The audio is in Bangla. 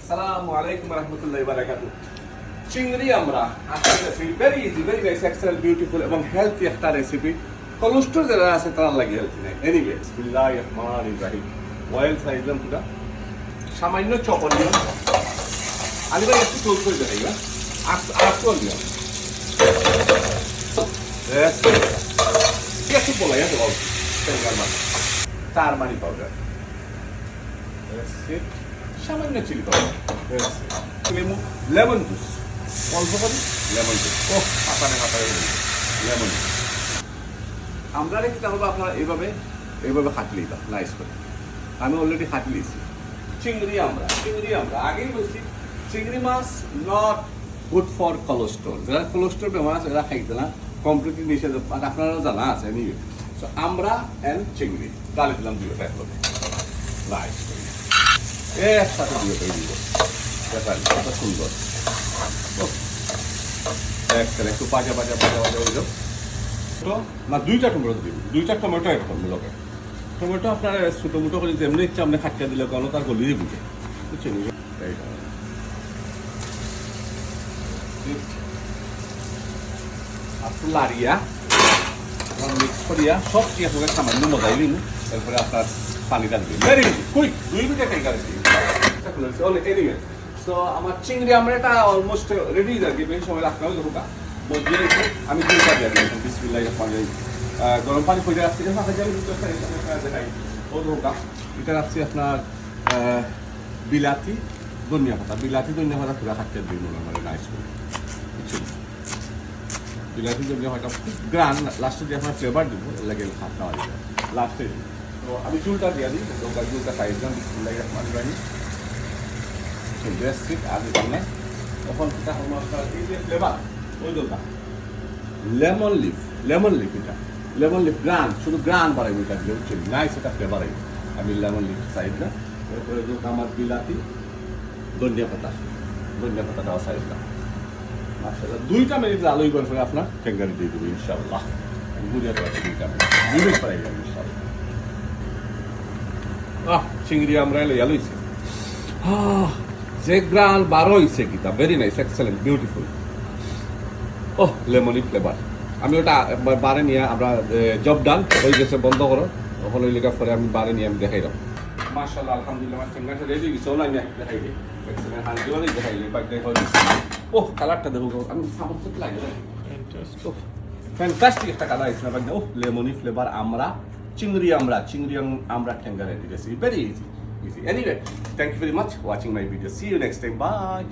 Assalamu alaikum warahmatullahi wabarakatuh. চিংড়ি আমরা আজকে very easy very nice excellent beautiful এবং হেলথি একটা রেসিপি কোলেস্ট্রল যারা আছে তারা লাগে হেলথি নাই এনিওয়ে বিসমিল্লাহির রহমানির রহিম অয়েল সাইজম পুরা সামান্য চপল নিয়ে আমি ভাই একটু টোল করে দেখাই না আটকল নিয়ে একটু বলাই আছে বল টারমারিক পাউডার সামান্য চিলি পাউডার লেমন জুস অল্প করি লেমন জুস ও হাতানে লেমন জুস আমরা রেখে তাহলে আপনারা এইভাবে খাটলেই দাও নাইস করে আমি অলরেডি খাটলিয়েছি চিংড়ি আমরা আগেই বলছি চিংড়ি মাছ নট গুড ফর কোলেস্ট্রল যারা কোলেস্ট্রল বেমার আছে এরা খাইতে না কমপ্লিটলি নিষেধ আপনারাও জানা আছে নিয়ে সো আমরা অ্যান্ড চিংড়ি গালি দিলাম দুটো একলগে নাইস করে একসাথে দুটো দিব কত সুন্দর একটু পাজা হয়ে যাও তো না দুইটা টমেটো দিব দুইটা টমেটো একদম লগে টমেটো আপনার ছোটো মোটো করে যেমনি ইচ্ছা আপনি খাটিয়ে দিলে কোনো তার গলিয়ে বুঝে বুঝছেন আপনার লাড়িয়া মিক্স করিয়া সব কি আপনাকে সামান্য মজাই দিন তারপরে আপনার পানিটা দিবেন ভেরি ইজি কুইক 2 মিনিটে খাই গাড়ি অনেক এনিওয়ে সো আমার চিংড়ি আমরা এটা অলমোস্ট রেডি আর কি বেশি সময় রাখতে হবে ঢোকা মধ্যে আমি দুইটা দিয়ে দিই বিসমিল্লাহির রহমানির রহিম গরম পানি করে রাখছি যখন আগে যাবে দুটো দেখাই ও ঢোকা এটা রাখছি আপনার বিলাতি ধনিয়া পাতা পুরো খাটতে দিই মনে হয় নাইস করে বিলাতি ধনিয়া পাতা গ্রান লাস্টে দিয়ে আপনার ফ্লেভার দিব লাগে খাটটা হয় লাস্টে তো আমি চুলটা দিয়ে দিই চুলটা সাইজ দিলাম বিসমিল্লাহির রহমানির রহিম বেসিক আগে দিলাম তখন সেটা হলো আপনার এই যে ফ্লেভার ওই দোলটা লেমন লিফ এটা লেমন লিফ গ্রান শুধু গ্রান বাড়াইব এটা দিলে হচ্ছে নাইস এটা ফ্লেভার আইব আমি লেমন লিফ সাইডটা এরপরে আমার বিলাতি ধনিয়া পাতা দেওয়া সাইডটা মাশাআল্লাহ 2টা মিনিট আলোই করে ফেলে আপনার টেঙ্গারি দিয়ে দেবো ইনশাআল্লাহ আমি বুঝে পারছি 2টা মিনিট পাই যাবে ইনশাআল্লাহ চিংড়ি আমরা লইছি যে গ্রান বারো হয়েছে কিতা ভেরি নাইস এক্সেলেন্ট বিউটিফুল ওহ লেমনি ফ্লেভার আমি ওটা বারে নিয়ে আমরা জব ডান হয়ে গেছে বন্ধ করো ওখানে ওই লেখা পরে আমি বারে নিয়ে আমি দেখাই দাও মাশাআল্লাহ আলহামদুলিল্লাহ আমার চিংড়িটা রেডি গেছে ওলা আমি দেখাই দিই এক্সেলেন্ট হান্ডিও দেখাই দিই বাকি দেখাই ওহ কালারটা দেখো আমি সামর্থ্য লাগে ফ্যান্টাস্টিক একটা কালার আছে না বাকি ওহ লেমনি ফ্লেভার চিংড়ি আমরা টেঙ্গারে recipe very easy. Anyway, thank you very much for watching my video. See you next time. Bye.